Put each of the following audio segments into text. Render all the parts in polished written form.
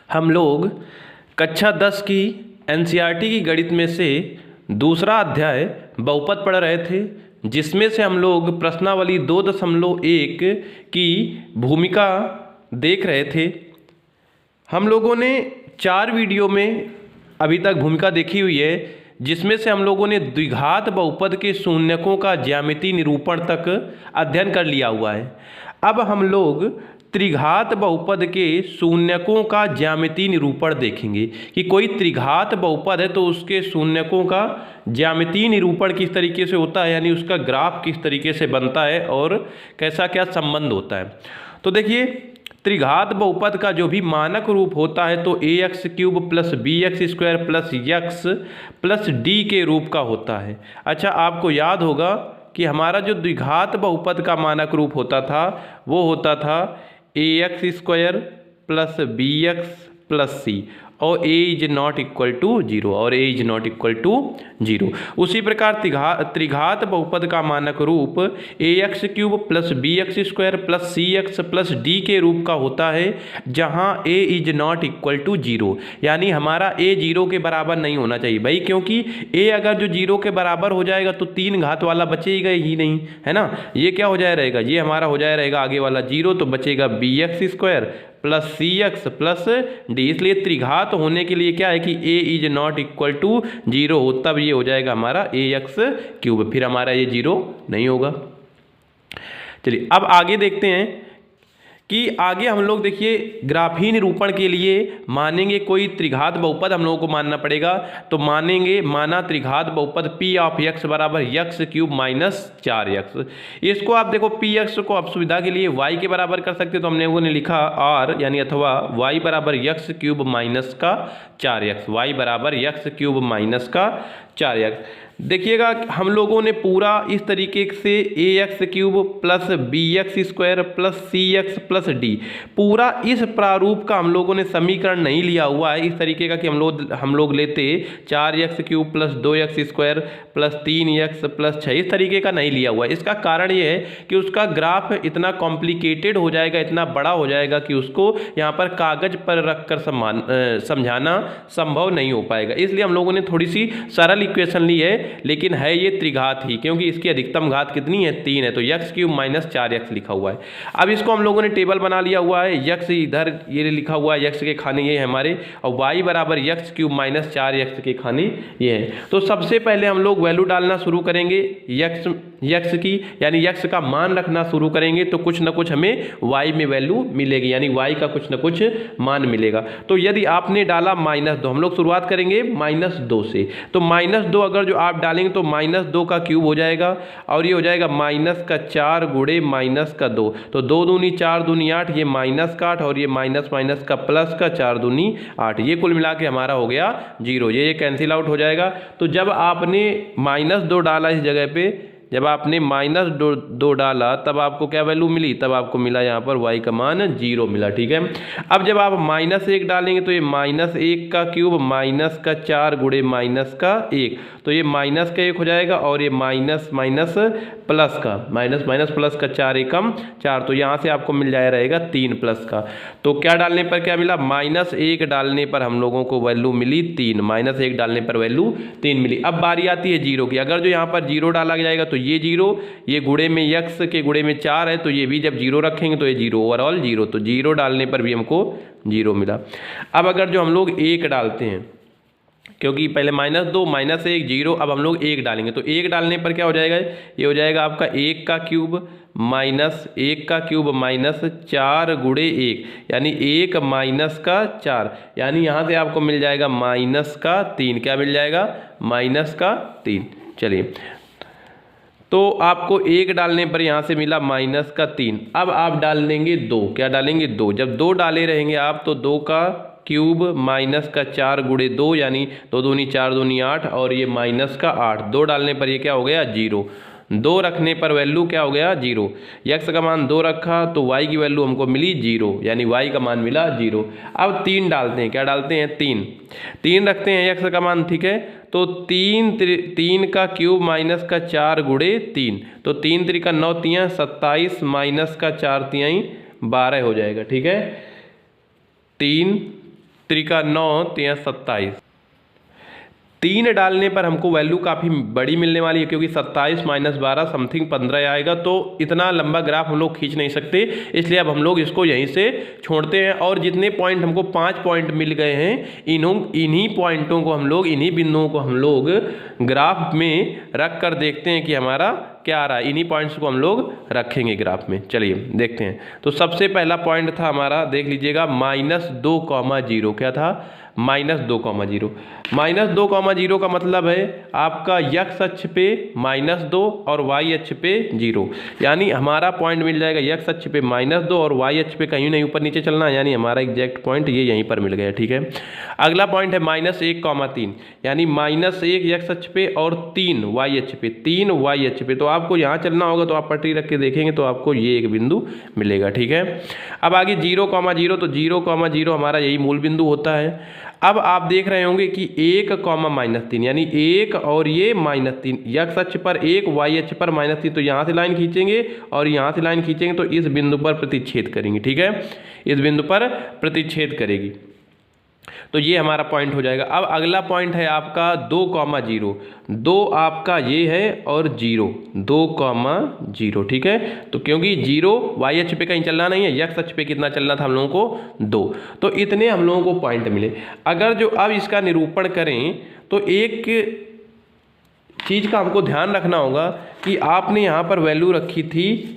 हम लोग कक्षा 10 की एनसीईआरटी की गणित में से दूसरा अध्याय बहुपद पढ़ रहे थे, जिसमें से हम लोग प्रश्नावली 2.1 की भूमिका देख रहे थे। हम लोगों ने 4 वीडियो में अभी तक भूमिका देखी हुई है, जिसमें से हम लोगों ने द्विघात बहुपद के शून्यकों का ज्यामितीय निरूपण तक अध्ययन कर लिया हुआ है। अब हम लोग त्रिघात बहुपद के शून्यकों का ज्यामितीय निरूपण देखेंगे कि कोई त्रिघात बहुपद है तो उसके शून्यकों का ज्यामितीय निरूपण किस तरीके से होता है, यानी उसका ग्राफ किस तरीके से बनता है और कैसा क्या संबंध होता है। तो देखिए, त्रिघात बहुपद का जो भी मानक रूप होता है तो ax³ plus bx² plus x plus d के रूप का होता है। अच्छा, आपको याद होगा कि हमारा जो द्विघात बहुपद का मानक रूप होता था वो होता था ax² plus bx plus c और a is not equal to 0 और a is not equal to 0। उसी प्रकार त्रिघात बहुपद का मानक रूप ax³ plus bx² plus cx plus d के रूप का होता है, जहां a is not equal to 0, यानी हमारा a 0 के बराबर नहीं होना चाहिए भाई, क्योंकि a अगर जो 0 के बराबर हो जाएगा तो 3 घात वाला बचेगा ही नहीं, है ना। ये क्या हो जाए रहेगा, ये हमारा हो जाए रहेगा आगे वाला 0, तो बचेगा bx² plus C x plus D. इसलिए त्रिघात होने के लिए क्या है कि a is not equal to 0 हो, तब ये हो जाएगा हमारा ax³, फिर हमारा ये 0 नहीं होगा। चलिए अब आगे देखते हैं कि आगे हम लोग देखिए ग्राफीय निरूपण के लिए मानेंगे कोई त्रिघात बहुपद हम लोगों को मानना पड़ेगा। तो माना त्रिघात बहुपद p ऑफ x बराबर x³ माइनस 4x। इसको आप देखो px को आप सुविधा के लिए y के बराबर कर सकते, तो हमने लोगों ने लिखा r यानी अथवा y बराबर x³ माइनस का 4x, y बराबर x³ माइनस का 4x। देखिएगा हम लोगों ने पूरा इस तरीके से ax³ plus bx² plus cx plus d, पूरा इस प्रारूप का हम लोगों ने समीकरण नहीं लिया हुआ है इस तरीके का कि हम लोग लेते 4x³ plus 2x² plus 3x plus 6, इस तरीके का नहीं लिया हुआ है। इसका कारण ये है कि उसका ग्राफ इतना कॉम्प्लिकेटेड हो जाएगा, इतना बड़ा हो जाएगा कि उसको यहाँ पर कागज पर रखकर समझाना संभव नहीं हो पाएगा। इसलिए हम लोगों ने थोड़ी सी सरल इक्वेशन ली है, लेकिन है ये त्रिघात ही, क्योंकि इसकी अधिकतम घात कितनी है 3 है, तो x³ माइनस 4x लिखा हुआ है। अब इसको हम लोगों ने टेबल बना लिया हुआ है, x इधर ये लिखा हुआ है, x के खाने ये है हमारे, और y बराबर x³ माइनस 4x के खाने ये है। तो सबसे पहले हम लोग वैल्यू डालना शुरू करेंगे x की, यानी x का मान रखना शुरू करेंगे, तो कुछ ना कुछ हमें y में वैल्यू मिलेगी, यानी y का कुछ ना कुछ मान मिलेगा। तो यदि आपने डाला -2, हम लोग शुरुआत करेंगे -2 से, तो -2 अगर जो आप डालेंगे तो -2 का क्यूब हो जाएगा, और ये हो जाएगा -4 गुणे -2, तो 2 दूनी 4 दूनी 8, ये -8 और ये माइनस का प्लस का 4 दूनी 8, ये कुल मिला के हमारा हो गया 0, ये कैंसिल आउट हो जाएगा। तो जब आपने -2 डाला इस जगह पे, जब आपने -2 डाला तब आपको क्या वैल्यू मिली, तब आपको मिला यहाँ पर y का मान 0 मिला, ठीक है। अब जब आप -1 डालेंगे तो ये -1 का क्यूब माइनस का 4 गुणे -1, तो ये -1 हो जाएगा, और ये माइनस प्लस का प्लस का 4 एकम 4, तो यहाँ से आपको मिल जाए रहेगा 3 प्लस का। तो क्या डालने पर क्या मिला, -1 डालने पर हम लोगों को वैल्यू मिली 3, -1 डालने पर वैल्यू 3 मिली। अब बारी आती है 0 की, अगर जो यहाँ पर 0 डाला जाएगा तो ये 0, ये गुणे में x के गुणे में 4 है, तो ये भी जब 0 रखेंगे तो ये 0, ओवरऑल 0, तो 0 डालने पर भी हमको 0 मिला। अब अगर जो हम लोग 1 डालते हैं, क्योंकि पहले -2 -1 0, अब हम लोग 1 डालेंगे, तो 1 डालने पर क्या हो जाएगा, ये हो जाएगा आपका 1 का क्यूब माइनस 1 का क्यूब माइनस 4 गुणे 1, यानी 1 माइनस का 4, यानी यहाँ से आपको मिल जाएगा -3, क्या मिल जाएगा -3। चलिए, तो आपको 1 डालने पर यहाँ से मिला -3। अब आप डाल देंगे 2, क्या डालेंगे 2, जब 2 डाले रहेंगे आप तो 2 का क्यूब माइनस का 4 गुणे 2, यानी 2 दूनी 4 दूनी 8, और ये माइनस का 8, 2 डालने पर ये क्या हो गया 0, 2 रखने पर वैल्यू क्या हो गया 0, x का मान 2 रखा तो y की वैल्यू हमको मिली 0, यानी y का मान मिला 0। अब 3 डालते हैं, क्या डालते हैं 3 रखते हैं x का मान, ठीक है। तो 3 का क्यूब माइनस का 4 गुणे 3, तो 3 3 का 9 तियाँ 27 माइनस का 4 तियाई 12 हो जाएगा, ठीक है। 3 त्रिका 9 तिया 27। 3 डालने पर हमको वैल्यू काफ़ी बड़ी मिलने वाली है, क्योंकि 27 - 12 समथिंग 15 आएगा। तो इतना लंबा ग्राफ हम लोग खींच नहीं सकते, इसलिए अब हम लोग इसको यहीं से छोड़ते हैं। और जितने पॉइंट हमको 5 पॉइंट मिल गए हैं, इन्हीं पॉइंटों को हम लोग, इन्हीं बिंदुओं को हम लोग ग्राफ में रख कर देखते हैं कि हमारा क्या आ रहा है। इन्हीं पॉइंट्स को हम लोग रखेंगे ग्राफ में। चलिए देखते हैं। तो सबसे पहला पॉइंट था हमारा, देख लीजिएगा, -2,0। क्या था? -2,0। -2,0 का मतलब है आपका x अक्ष पे -2 और y अक्ष पे 0। यानी हमारा पॉइंट मिल जाएगा x अक्ष पे -2 और y अक्ष पे कहीं नहीं ऊपर नीचे चलना, यानी हमारा एग्जैक्ट पॉइंट ये यहीं पर मिल गया। ठीक है। अगला पॉइंट है -1,3, यानी -1 x अक्ष पे और 3 y अक्ष पे, 3 y अक्ष पे। तो आपको यहाँ चलना होगा, तो आप पटरी रख के देखेंगे तो आपको ये एक बिंदु मिलेगा। ठीक है। अब आगे 0,0, तो 0,0 हमारा यही मूल बिंदु होता है। अब आप देख रहे होंगे कि 1, -3, यानी 1 और ये -3, x अक्ष पर 1, y अक्ष पर -3। तो यहाँ से लाइन खींचेंगे और यहाँ से लाइन खींचेंगे तो इस बिंदु पर प्रतिच्छेद करेंगे। ठीक है। इस बिंदु पर प्रतिच्छेद करेगी, तो ये हमारा पॉइंट हो जाएगा। अब अगला पॉइंट है आपका 2,0। 2 आपका ये है और 0, 2,0। ठीक है। तो क्योंकि 0 y अक्ष पे कहीं चलना नहीं है, x अक्ष पे कितना चलना था हम लोगों को? 2। तो इतने हम लोगों को पॉइंट मिले। अगर जो अब इसका निरूपण करें तो एक चीज़ का हमको ध्यान रखना होगा कि आपने यहाँ पर वैल्यू रखी थी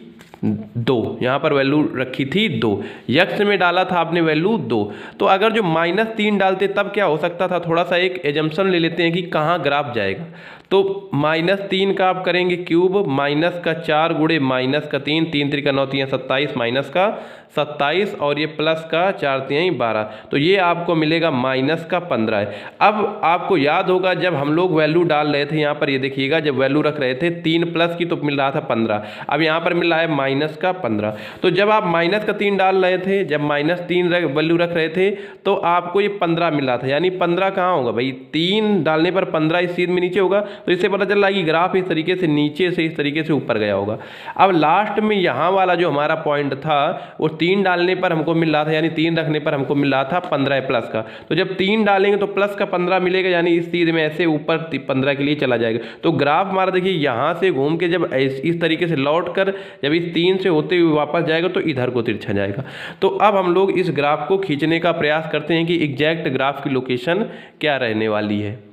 2, यहाँ पर वैल्यू रखी थी 2, यक्स में डाला था आपने वैल्यू 2। तो अगर जो -3 डालते तब क्या हो सकता था? थोड़ा सा एक एजम्पशन ले लेते हैं कि कहाँ ग्राफ जाएगा। तो -3 का आप करेंगे क्यूब, -4 गुणे -3, 3 त्रिका 9 तिया 27, -27 और ये प्लस का 4 तिहाई 12। तो ये आपको मिलेगा -15 है। अब आपको याद होगा जब हम लोग वैल्यू डाल रहे थे, यहाँ पर ये देखिएगा, जब वैल्यू रख रहे थे 3 प्लस की तो मिल रहा था 15, अब यहाँ पर मिल रहा है -15। तो जब आप -3 डाल रहे थे, जब -3 वैल्यू रख रहे थे तो आपको ये 15 मिल रहा था। यानी 15 कहाँ होगा भाई? 3 डालने पर 15 इस सीध में नीचे होगा। तो इससे पता चल रहा है कि ग्राफ इस तरीके से नीचे से इस तरीके से ऊपर गया होगा। अब लास्ट में यहाँ वाला जो हमारा पॉइंट था वो 3 डालने पर हमको मिल रहा था, यानी 3 रखने पर हमको मिल रहा था 15 प्लस का। तो जब 3 डालेंगे तो प्लस का 15 मिलेगा, यानी इस सीध में ऐसे ऊपर 15 के लिए चला जाएगा। तो ग्राफ हमारा देखिए यहाँ से घूम के जब इस तरीके से लौट कर जब इस 3 से होते हुए वापस जाएगा तो इधर को तिरछा जाएगा। तो अब हम लोग इस ग्राफ को खींचने का प्रयास करते हैं कि एग्जैक्ट ग्राफ की लोकेशन क्या रहने वाली है।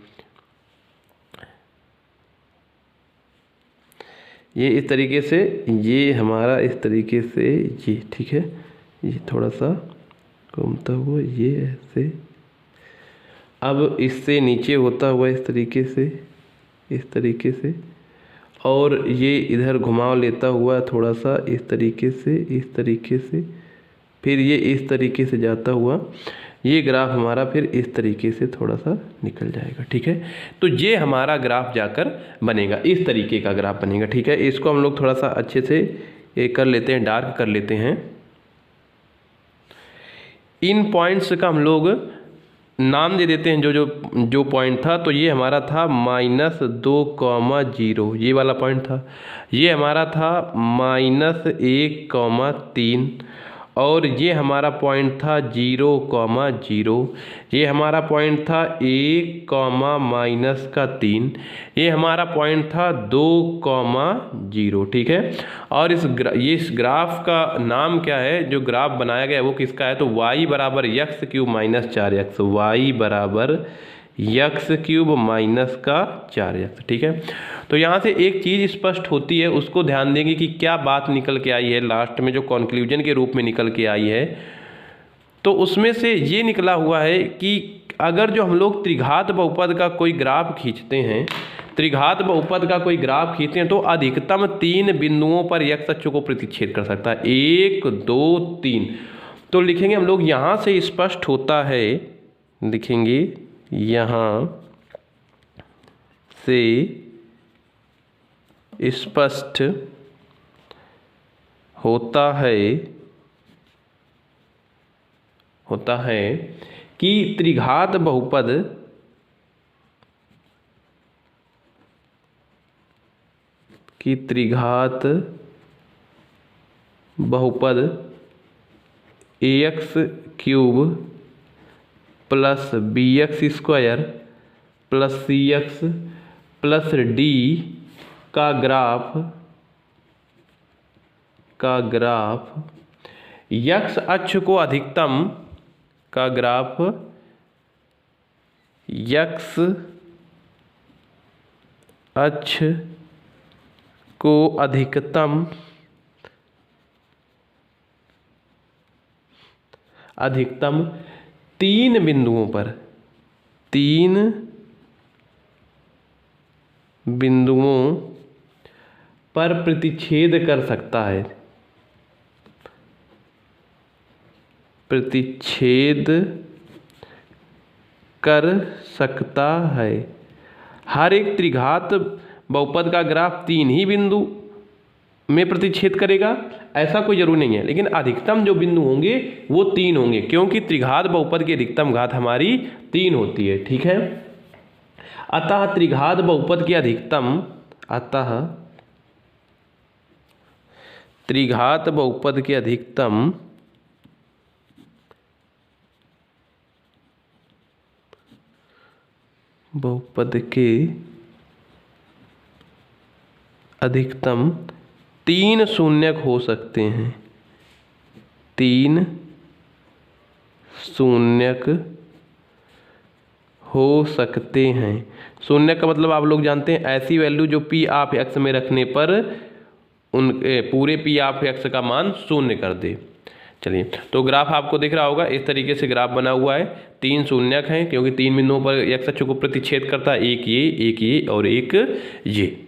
ये इस तरीके से, ये हमारा इस तरीके से, ये ठीक है, ये थोड़ा सा घूमता हुआ ये ऐसे, अब इससे नीचे होता हुआ इस तरीके से, और ये इधर घुमाव लेता हुआ थोड़ा सा इस तरीके से, फिर ये इस तरीके से जाता हुआ ये ग्राफ हमारा फिर इस तरीके से थोड़ा सा निकल जाएगा। ठीक है। तो ये हमारा ग्राफ जाकर बनेगा, इस तरीके का ग्राफ बनेगा। ठीक है। इसको हम लोग थोड़ा सा अच्छे से ये कर लेते हैं, डार्क कर लेते हैं। इन पॉइंट्स का हम लोग नाम दे देते हैं जो पॉइंट था। तो ये हमारा था -2,0, ये वाला पॉइंट था। ये हमारा था -1,3, और ये हमारा पॉइंट था 0,0। ये हमारा पॉइंट था 1,-3। ये हमारा पॉइंट था 2,0। ठीक है। और इस ग्राफ का नाम क्या है, जो ग्राफ बनाया गया है वो किसका है? तो y = x³ - 4x, y = x³ - 4x। ठीक है। तो यहाँ से एक चीज़ स्पष्ट होती है, उसको ध्यान देंगे कि क्या बात निकल के आई है लास्ट में, जो कंक्लूजन के रूप में निकल के आई है। तो उसमें से ये निकला हुआ है कि अगर जो हम लोग त्रिघात बहुपद का कोई ग्राफ खींचते हैं, तो अधिकतम 3 बिंदुओं पर x अक्ष को प्रतिच्छेद कर सकता है, 1, 2, 3। तो लिखेंगे हम लोग, यहाँ से स्पष्ट होता है, लिखेंगे यहाँ से स्पष्ट होता है कि त्रिघात बहुपद ax³ plus B x square plus C x plus D का ग्राफ यक्स अक्ष को अधिकतम का ग्राफ यक्स अक्ष को अधिकतम 3 बिंदुओं पर प्रतिच्छेद कर सकता है। हर एक त्रिघात बहुपद का ग्राफ 3 ही बिंदु में प्रतिच्छेद करेगा ऐसा कोई जरूरी नहीं है, लेकिन अधिकतम जो बिंदु होंगे वो 3 होंगे, क्योंकि त्रिघात बहुपद की अधिकतम घात हमारी 3 होती है। ठीक है, अतः त्रिघात बहुपद की अधिकतम अधिकतम 3 शून्यक हो सकते हैं। 3 शून्यक हो सकते हैं। शून्यक का मतलब आप लोग जानते हैं ऐसी वैल्यू जो पी ऑफ एक्स में रखने पर उन पूरे पी ऑफ एक्स का मान शून्य कर दे। चलिए, तो ग्राफ आपको दिख रहा होगा, इस तरीके से ग्राफ बना हुआ है। 3 शून्यक हैं क्योंकि 3 बिंदुओं पर एक्स अक्ष को प्रतिच्छेद करता है, एक ये और एक ये।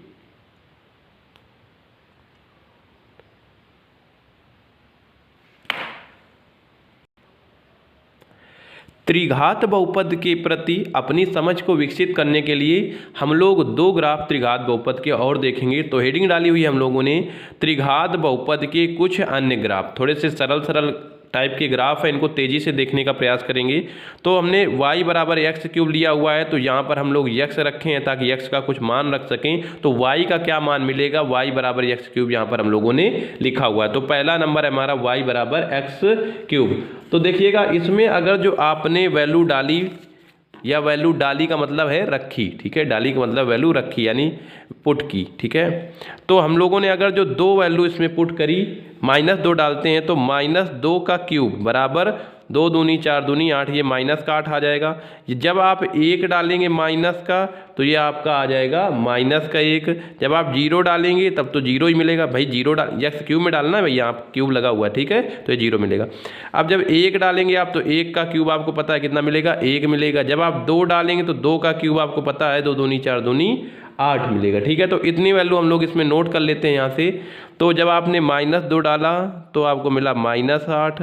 त्रिघात बहुपद के प्रति अपनी समझ को विकसित करने के लिए हम लोग 2 ग्राफ त्रिघात बहुपद के और देखेंगे। तो हेडिंग डाली हुई हम लोगों ने त्रिघात बहुपद के कुछ अन्य ग्राफ, थोड़े से सरल टाइप के ग्राफ है, इनको तेज़ी से देखने का प्रयास करेंगे। तो हमने y बराबर एक्स क्यूब लिया हुआ है, तो यहाँ पर हम लोग x रखे हैं ताकि x का कुछ मान रख सकें। तो y का क्या मान मिलेगा, y बराबर एक्स क्यूब यहाँ पर हम लोगों ने लिखा हुआ है। तो पहला नंबर है हमारा y बराबर एक्स क्यूब। तो देखिएगा, इसमें अगर जो आपने वैल्यू डाली, या वैल्यू डाली का मतलब है रखी, ठीक है, डाली का मतलब वैल्यू रखी यानी पुट की, ठीक है। तो हम लोगों ने अगर जो 2 वैल्यू इसमें पुट करी, -2 डालते हैं तो -2 का क्यूब बराबर 2 दूनी 4 दूनी 8, ये माइनस का 8 आ जाएगा। जब आप 1 डालेंगे माइनस का तो ये आपका आ जाएगा -1। जब आप 0 डालेंगे तब तो 0 ही मिलेगा भाई, 0 डाल एक्स क्यूब में डालना है भाई, यहाँ क्यूब लगा हुआ है, ठीक है, तो ये 0 मिलेगा। अब जब 1 डालेंगे आप तो 1 का क्यूब आपको पता है कितना मिलेगा, 1 मिलेगा। जब आप 2 डालेंगे तो 2 का क्यूब आपको पता है 2 दूनी 4 दूनी 8 मिलेगा, ठीक है। तो इतनी वैल्यू हम लोग इसमें नोट कर लेते हैं यहाँ से। तो जब आपने -2 डाला तो आपको मिला -8,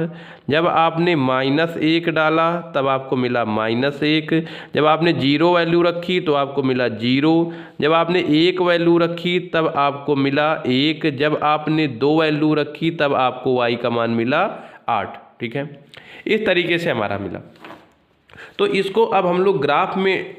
जब आपने -1 डाला तब आपको मिला -1, जब आपने 0 वैल्यू रखी तो आपको मिला 0, जब आपने 1 वैल्यू रखी तब आपको मिला 1, जब आपने 2 वैल्यू रखी तब आपको y का मान मिला 8, ठीक है। इस तरीके से हमारा मिला। तो इसको अब हम लोग ग्राफ में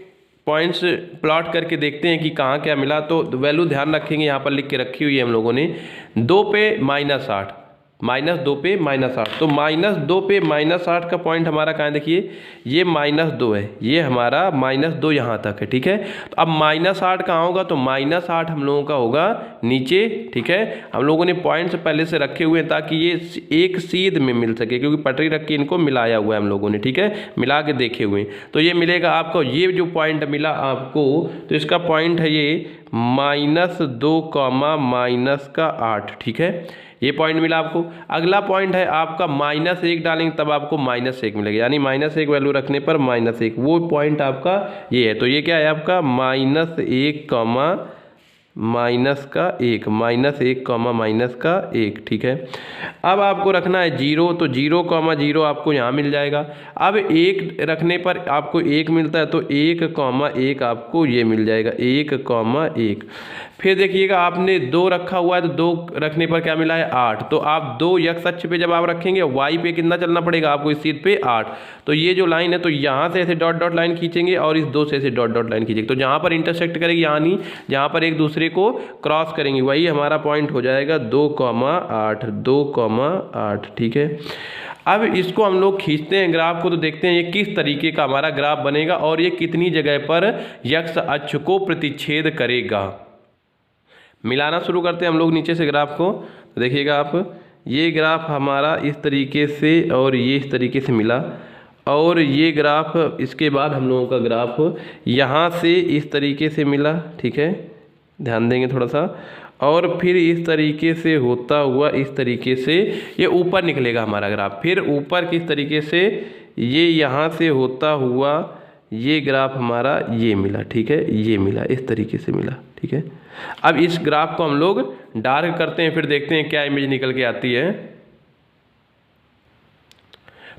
पॉइंट्स प्लॉट करके देखते हैं कि कहाँ क्या मिला। तो वैल्यू ध्यान रखेंगे, यहाँ पर लिख के रखी हुई है हम लोगों ने, 2 पे -8, -2 पे -8। तो -2 पे -8 का पॉइंट हमारा कहाँ है, देखिए ये -2 है, ये हमारा -2 यहाँ तक है, ठीक है। तो अब -8 कहाँ होगा, तो -8 हम लोगों का होगा नीचे, ठीक है। हम लोगों ने पॉइंट्स पहले से रखे हुए हैं ताकि ये एक सीध में मिल सके, क्योंकि पटरी रख के इनको मिलाया हुआ है हम लोगों ने, ठीक है, मिला के देखे हुए हैं। तो ये मिलेगा आपको, ये जो पॉइंट मिला आपको, तो इसका पॉइंट है ये -2, -8, ठीक है, ये पॉइंट मिला आपको। अगला पॉइंट है आपका -1 डालेंगे तब आपको -1 मिलेगा, यानी -1 वैल्यू रखने पर -1, वो पॉइंट आपका ये है। तो ये क्या है आपका -1, -1, ठीक है। अब आपको रखना है 0, तो 0, आपको यहाँ मिल जाएगा। अब 1 रखने पर आपको 1 मिलता है, तो 1, आपको ये मिल जाएगा, 1, फिर देखिएगा आपने 2 रखा हुआ है, तो 2 रखने पर क्या मिला है 8। तो आप 2 x अक्ष पे जब आप रखेंगे, y पे कितना चलना पड़ेगा आपको, इस सीध पे 8। तो ये जो लाइन है, तो यहाँ से ऐसे डॉट डॉट लाइन खींचेंगे और इस 2 से ऐसे डॉट डॉट लाइन खींचेंगे, तो जहाँ पर इंटरसेक्ट करेगी, यानी जहाँ पर एक दूसरे को क्रॉस करेंगे, वही हमारा पॉइंट हो जाएगा 2, 8, ठीक है। अब इसको हम लोग खींचते हैं ग्राफ को, तो देखते हैं ये किस तरीके का हमारा ग्राफ बनेगा और ये कितनी जगह पर यक्ष अक्ष को प्रतिच्छेद करेगा। मिलाना शुरू करते हैं हम लोग नीचे से ग्राफ को। तो देखिएगा आप, ये ग्राफ हमारा इस तरीके से और ये इस तरीके से मिला, और ये ग्राफ इसके बाद हम लोगों का ग्राफ यहाँ से इस तरीके से मिला, ठीक है, ध्यान देंगे थोड़ा सा, और फिर इस तरीके से होता हुआ इस तरीके से ये ऊपर निकलेगा हमारा ग्राफ। फिर ऊपर किस तरीके से ये यहाँ से होता हुआ ये ग्राफ हमारा ये मिला, ठीक है, ये मिला, इस तरीके से मिला, ठीक है। अब इस ग्राफ को हम लोग डार्क करते हैं, फिर देखते हैं क्या इमेज निकल के आती है।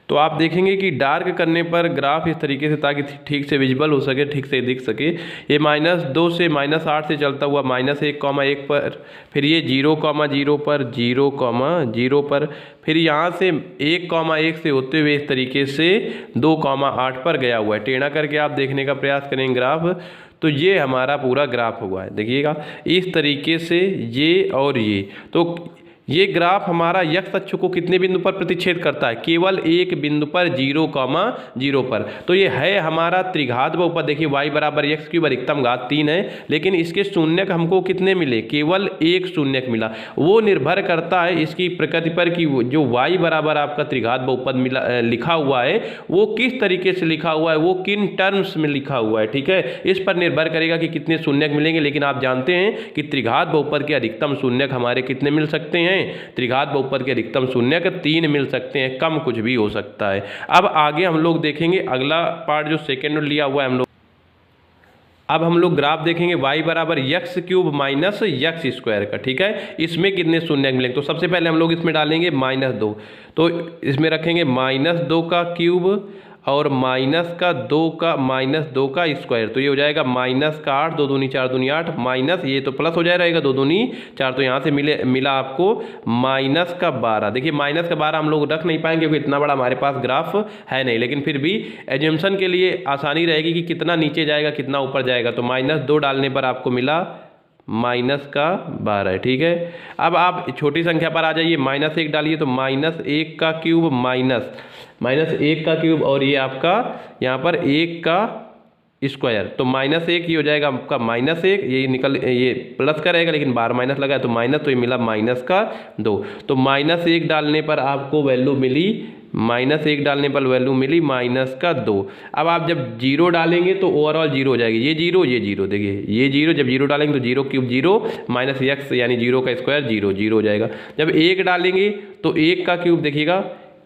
तो आप देखेंगे कि डार्क करने पर ग्राफ इस तरीके से, ताकि ठीक से विजिबल हो सके, ठीक से दिख सके, ये -2 से -8 से चलता हुआ -1,1 पर, फिर ये 0,0 पर, 0,0 पर, फिर यहाँ से 1,1 से होते हुए इस तरीके से 2,8 पर गया हुआ है। टेढ़ा करके आप देखने का प्रयास करें ग्राफ, तो ये हमारा पूरा ग्राफ हुआ है। देखिएगा इस तरीके से ये और ये, तो ये ग्राफ हमारा यक्ष अक्ष को कितने बिंदु पर प्रतिच्छेद करता है? केवल एक बिंदु पर, 0,0 पर। तो ये है हमारा त्रिघात बहुपद। देखिए y बराबर x क्यूब अधिकतम घात 3 है, लेकिन इसके शून्यक हमको कितने मिले? केवल एक शून्यक मिला। वो निर्भर करता है इसकी प्रकृति पर कि जो y बराबर आपका त्रिघात बहुपद मिला लिखा हुआ है वो किस तरीके से लिखा हुआ है, वो किन टर्म्स में लिखा हुआ है, ठीक है, इस पर निर्भर करेगा कि कितने शून्यक मिलेंगे। लेकिन आप जानते हैं कि त्रिघात बहुपद के अधिकतम शून्यक हमारे कितने मिल सकते हैं? त्रिघात बहुपद के अधिकतम शून्यक 3 मिल सकते हैं, कम कुछ भी हो सकता है। अब आगे हम लोग देखेंगे अगला पार्ट जो सेकेंड लिया हुआ है हम लोग। अब हम लोग ग्राफ देखेंगे y बराबर x cube minus x square का, ठीक है, इसमें कितने शून्यक मिलेंगे। तो सबसे पहले हम लोग इसमें डालेंगे -2, तो इसमें रखेंगे -2 का क्यूब और -2 का स्क्वायर, तो ये हो जाएगा -8, 2 दूनी 4 दूनी 8, माइनस ये तो प्लस हो जाएगा 2 दूनी 4, तो यहाँ से मिला आपको -12। देखिए -12 हम लोग रख नहीं पाएंगे क्योंकि इतना बड़ा हमारे पास ग्राफ है नहीं, लेकिन फिर भी एजम्पशन के लिए आसानी रहेगी कि कितना नीचे जाएगा कितना ऊपर जाएगा। तो -2 डालने पर आपको मिला -12, ठीक है। अब आप छोटी संख्या पर आ जाइए, -1 डालिए, तो -1 का क्यूब -1 का क्यूब और ये आपका यहाँ पर 1 का स्क्वायर, तो -1 ये हो जाएगा आपका -1, ये प्लस का रहेगा लेकिन बार माइनस लगा है तो माइनस, तो ये मिला -2। तो -1 डालने पर आपको वैल्यू मिली -1 डालने पर वैल्यू मिली -2। अब आप जब 0 डालेंगे तो ओवरऑल 0 हो जाएगी, ये 0 देखिए, ये 0 जब 0 डालेंगे तो 0 क्यूब 0 माइनस x यानी 0 का स्क्वायर 0 हो जाएगा। जब 1 डालेंगे तो 1 का क्यूब, देखिएगा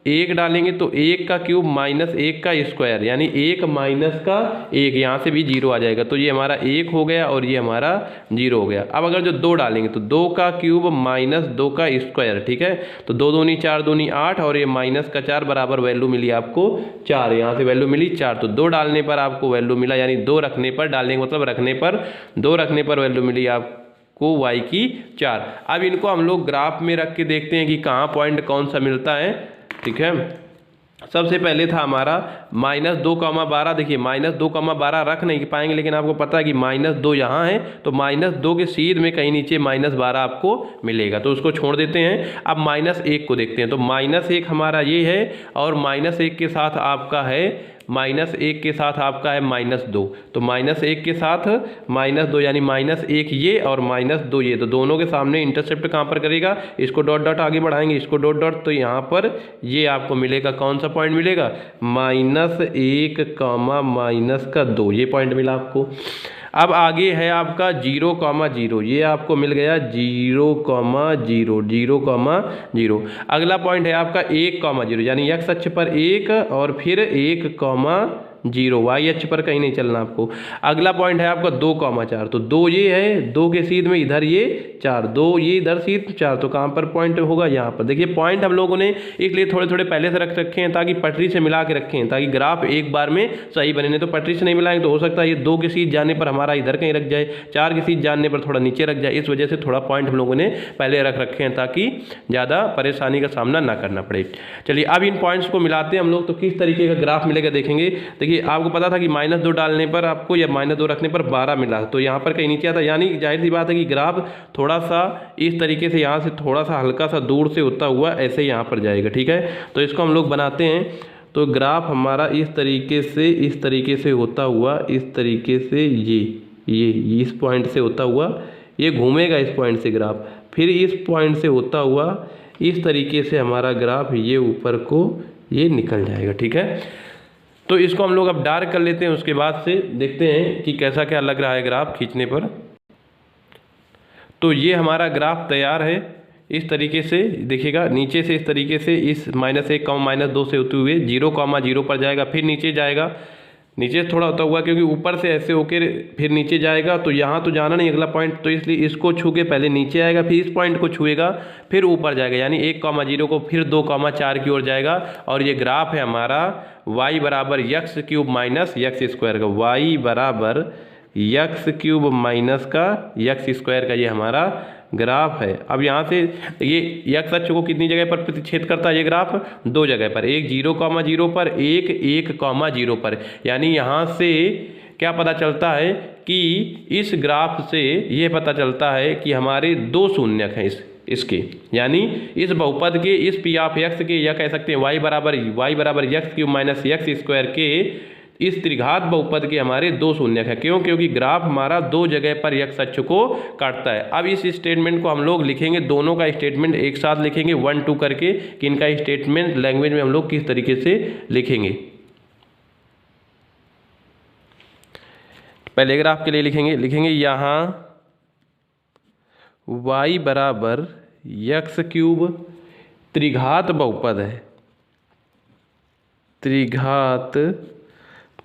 1 डालेंगे तो 1 का क्यूब -1 का स्क्वायर यानी 1 माइनस का 1, यहाँ से भी 0 आ जाएगा, तो ये हमारा 1 हो गया और ये हमारा 0 हो गया। अब अगर जो 2 डालेंगे तो 2 का क्यूब -2 का स्क्वायर, ठीक है, तो 2 दूनी 4 दूनी 8 और ये -4 बराबर वैल्यू मिली आपको 4, यहाँ से वैल्यू मिली 4, तो 2 डालने पर आपको वैल्यू मिला, यानी 2 रखने पर, डालने मतलब रखने पर, 2 रखने पर वैल्यू मिली आपको y की 4। अब इनको हम लोग ग्राफ में रख के देखते हैं कि कहाँ पॉइंट कौन सा मिलता है, ठीक है। सबसे पहले था हमारा -2,12, देखिए -2,12 रख नहीं पाएंगे, लेकिन आपको पता है कि -2 यहाँ है, तो -2 के सीध में कहीं नीचे -12 आपको मिलेगा, तो उसको छोड़ देते हैं। अब -1 को देखते हैं, तो -1 हमारा ये है और -1 के साथ आपका है -1 के साथ आपका है -2, तो -1 के साथ -2 यानी -1 ये और -2 ये, तो दोनों के सामने इंटरसेप्ट कहाँ पर करेगा, इसको डॉट डॉट आगे बढ़ाएंगे, इसको डॉट डॉट, तो यहाँ पर ये आपको मिलेगा, कौन सा पॉइंट मिलेगा, -1, -2, ये पॉइंट मिला आपको। अब आगे है आपका 0,0, ये आपको मिल गया 0,0। अगला पॉइंट है आपका 1,0 यानी x अक्ष पर 1 और फिर 1,0, y अक्ष पर कहीं नहीं चलना आपको। अगला पॉइंट है आपका 2,4, तो 2 ये है, 2 के सीध में इधर ये 4, 2 ये इधर सीध 4, तो कहाँ पर पॉइंट होगा, यहाँ पर। देखिए पॉइंट हम लोगों ने इसलिए थोड़े थोड़े पहले से रख रखे हैं ताकि पटरी से मिला के रखें, ताकि ग्राफ एक बार में सही बने। नहीं तो पटरी से नहीं मिलाएंगे तो हो सकता है ये 2 के सीध जाने पर हमारा इधर कहीं रख जाए, 4 के सीध जाने पर थोड़ा नीचे रख जाए, इस वजह से थोड़ा पॉइंट हम लोगों ने पहले रख रखे हैं ताकि ज़्यादा परेशानी का सामना ना करना पड़े। चलिए अब इन पॉइंट्स को मिलाते हैं हम लोग, तो किस तरीके का ग्राफ मिलेगा देखेंगे। देखिए देखिए आपको पता था कि -2 डालने पर आपको या -2 रखने पर 12 मिला, तो यहाँ पर कहीं नीचे आता, यानी जाहिर सी बात है कि ग्राफ थोड़ा सा इस तरीके से यहाँ से थोड़ा सा हल्का सा दूर से होता हुआ ऐसे यहाँ पर जाएगा। ठीक है, तो इसको हम लोग बनाते हैं। तो ग्राफ हमारा इस तरीके से होता हुआ, इस तरीके से ये इस पॉइंट से होता हुआ ये घूमेगा इस पॉइंट से ग्राफ, फिर इस पॉइंट से होता हुआ इस तरीके से हमारा ग्राफ ये ऊपर को ये निकल जाएगा। ठीक है, तो इसको हम लोग अब डार्क कर लेते हैं, उसके बाद से देखते हैं कि कैसा क्या लग रहा है ग्राफ खींचने पर। तो ये हमारा ग्राफ तैयार है। इस तरीके से देखिएगा, नीचे से इस तरीके से इस -1, -2 से होते हुए 0, 0 पर जाएगा, फिर नीचे जाएगा, नीचे थोड़ा होता हुआ क्योंकि ऊपर से ऐसे होकर फिर नीचे जाएगा, तो यहाँ तो जाना नहीं अगला पॉइंट, तो इसलिए इसको छू के पहले नीचे आएगा, फिर इस पॉइंट को छुएगा, फिर ऊपर जाएगा, यानी 1, 0 को फिर 2, 4 की ओर जाएगा। और ये ग्राफ है हमारा y बराबर x³ माइनस x² का, y बराबर x³ माइनस का x² का ये हमारा ग्राफ है। अब यहाँ से ये x अक्ष को कितनी जगह पर प्रतिच्छेद करता है ये ग्राफ? 2 जगह पर, एक 0, 0 पर, एक 1, 0 पर। यानी यहाँ से क्या पता चलता है कि इस ग्राफ से ये पता चलता है कि हमारे 2 शून्यक हैं इसके, यानी इस बहुपद के, इस P ऑफ x के, या कह सकते हैं y बराबर x³ माइनस x² के इस त्रिघात बहुपद के हमारे 2 शून्यक है। क्यों? क्योंकि ग्राफ हमारा 2 जगह पर x अक्ष को काटता है। अब इस स्टेटमेंट को हम लोग लिखेंगे, दोनों का स्टेटमेंट एक साथ लिखेंगे 1, 2 करके, कि इनका स्टेटमेंट लैंग्वेज में हम लोग किस तरीके से लिखेंगे। पहले ग्राफ के लिए लिखेंगे यहाँ y बराबर x³ त्रिघात बहुपद है, त्रिघात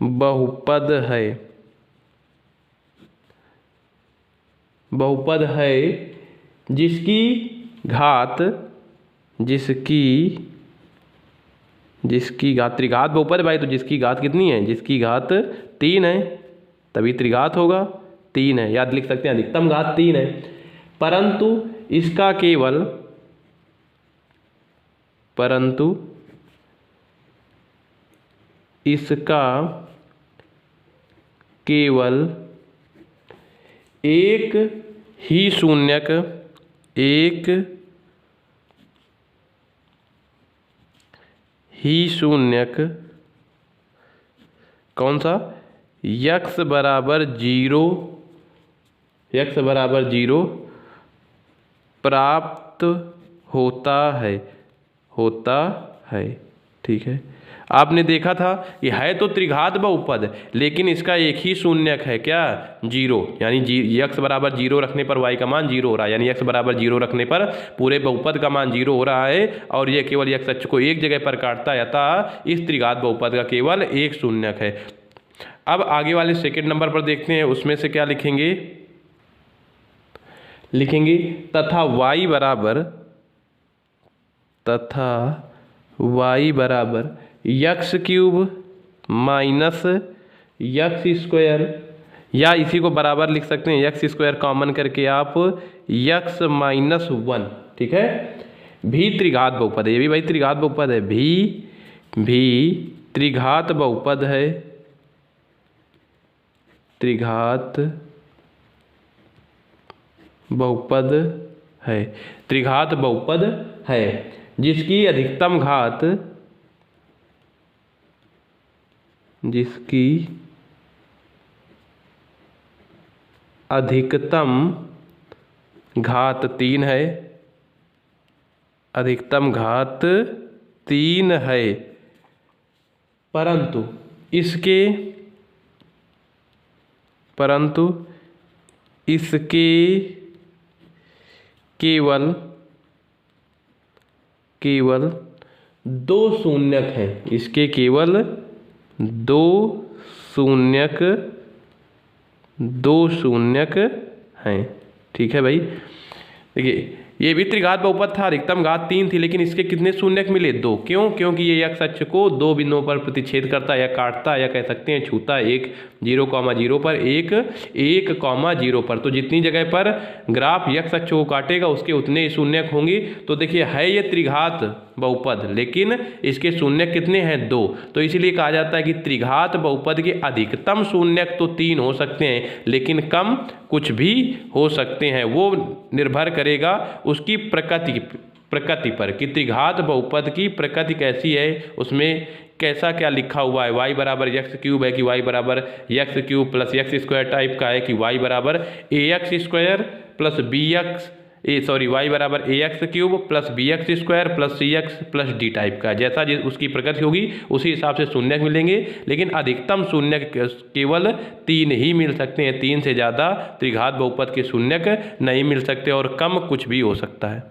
बहुपद है जिसकी घात त्रिघात बहुपद भाई, तो जिसकी घात कितनी है? जिसकी घात 3 है, तभी त्रिघात होगा, 3 है, याद लिख सकते हैं, अधिकतम घात 3 है। परंतु इसका केवल एक ही शून्यक कौन सा? x बराबर 0 प्राप्त होता है। ठीक है, आपने देखा था ये है तो त्रिघात बहुपद, लेकिन इसका एक ही शून्यक है, क्या? 0, यानी x बराबर 0 रखने पर y का मान 0 हो रहा है, यानी x बराबर 0 रखने पर पूरे बहुपद का मान 0 हो रहा है, और ये केवल x अक्ष को एक जगह पर काटता है, अतः इस त्रिघात बहुपद का केवल एक शून्यक है। अब आगे वाले सेकंड नंबर पर देखते हैं, उसमें से क्या लिखेंगे तथा y बराबर x³ माइनस x², या इसी को बराबर लिख सकते हैं x² कॉमन करके आप x माइनस 1। ठीक है, भी त्रिघात बहुपद है, ये भी भाई त्रिघात बहुपद है, भी त्रिघात बहुपद है, त्रिघात बहुपद है जिसकी अधिकतम घात 3 है, अधिकतम घात 3 है, परंतु इसके केवल 2 शून्यक हैं, इसके केवल 2 शून्यक हैं। ठीक है भाई, देखिए ये भी त्रिघात बहुपद था, अधिकतम घात 3 थी, लेकिन इसके कितने शून्यक मिले? 2। क्यों? क्योंकि ये x अक्ष को 2 बिंदुओं पर प्रतिच्छेद करता है, या काटता है, या कह सकते हैं छूता है, एक 0, 0 पर, एक 1, 0 पर। तो जितनी जगह पर ग्राफ x अक्ष को काटेगा उसके उतने शून्यक होंगे। तो देखिए है ये त्रिघात बहुपद, लेकिन इसके शून्यक कितने हैं 2। तो इसीलिए कहा जाता है कि त्रिघात बहुपद के अधिकतम शून्यक तो 3 हो सकते हैं, लेकिन कम कुछ भी हो सकते हैं। वो निर्भर करेगा उसकी प्रकृति पर कि त्रिघात बहुपद की प्रकृति कैसी है, उसमें कैसा क्या लिखा हुआ है, y बराबर एक्स क्यूब है कि y बराबर x cube plus x square type का है कि y बराबर A x square plus y बराबर A x cube plus B x square plus C x plus D type का। जैसा उसकी प्रकृति होगी उसी हिसाब से शून्यक मिलेंगे, लेकिन अधिकतम शून्यक केवल 3 ही मिल सकते हैं। 3 से ज़्यादा त्रिघात बहुपद के शून्यक नहीं मिल सकते और कम कुछ भी हो सकता है।